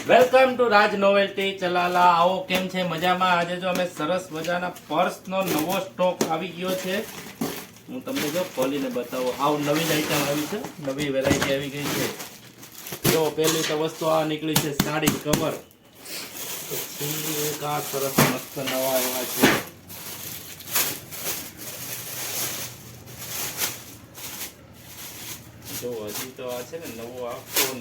Welcome to Raj novelty Chalala. આવો કેમ છે? મજામાં? આજે જો અમે સરસ મજાના પર્સનો નવો સ્ટોક આવી ગયો છે. હું તમને જો ખોલીને બતાવો. આવ નવી આઈટમ આવી છે, નવી વેરાયટી આવી ગઈ છે. જો પહેલી તો વસ્તુ આ નીકળી છે સાડી કવર. પછી એક આ સરસ મસ્ત નવા એવા છે. જો હજી તો આ છે ને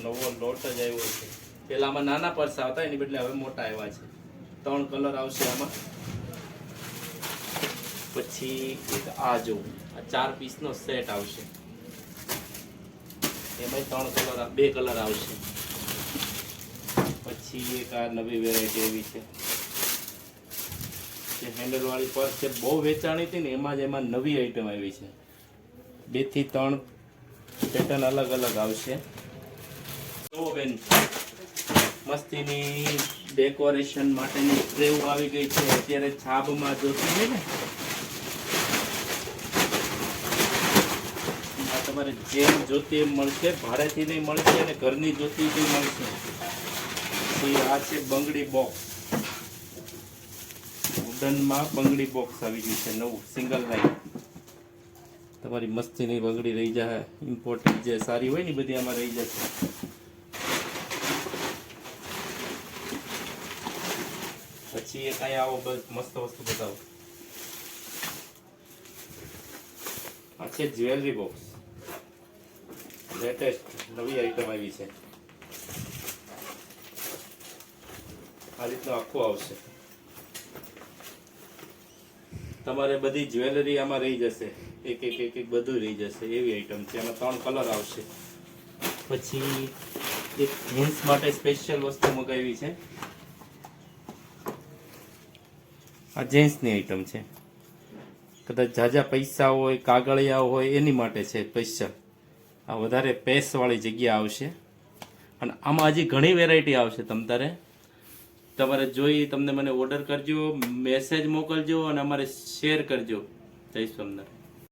નવો લોટ જ આવ્યો છે. પેલા આમાં નાના પર્સ આવતા એની બદલે હવે મોટા આવ્યા છે. 3 કલર આવશે આમાં. પછી એક આ જો આ 4 પીસનો સેટ આવશે. એમાં 2 કલર આવશે. પછી એક આ નવી વેરાયટી એવી છે જે હેન્ડલ વાળી પર્સ છે, બહુ વેચાણી હતી ને એમાં નવી આઈટમ આવી છે. 2 થી 3 પેટર્ન અલગ અલગ આવશે. તો બેન મસ્તીની ડેકોરેશન માટેની ટ્રે આવી ગઈ છે. અત્યારે છાબમાં જોતી હોય ને આ તમારે જેમ જોતી એમ મળશે, ભાડેથી નહીં મળશે અને ઘરની જોતી બી મળશે. પછી આ છે બંગડી બોક્સ. વુડનમાં બંગડી બોક્સ આવી ગયું છે નવું, સિંગલ લાઈન. તમારી મસ્તીની બંગડી રહી જાય, ઇમ્પોર્ટન્ટ જે સારી હોય ને બધી આમાં રહી જશે. પછી એક અહીંયા આવો બસ મસ્ત વસ્તુ બતાવો. આ છે જ્વેલરી બોક્સ, લેટેસ્ટ નવી આઈટમ આવી છે. આ રીતનું આખું આવશે. તમારે બધી જ્વેલરી આમાં રહી જશે, એક બધું રહી જશે એવી આઈટમ છે. આમાં 3 કલર આવશે. પછી એક જીન્સ માટે સ્પેશિયલ વસ્તુ મગાવી છે. આ જેન્ટ્સની આઈટમ છે. કદાચ ઝાઝા પૈસા હોય, કાગળિયા હોય એની માટે છે સ્પેશિયલ. આ વધારે પેસવાળી જગ્યા આવશે. અને આમાં હજી ઘણી વેરાયટી આવશે. તમારે જોઈ તમને મને ઓર્ડર કરજો, મેસેજ મોકલજો અને અમારે શેર કરજો. જય સ્વામિનારાયણ.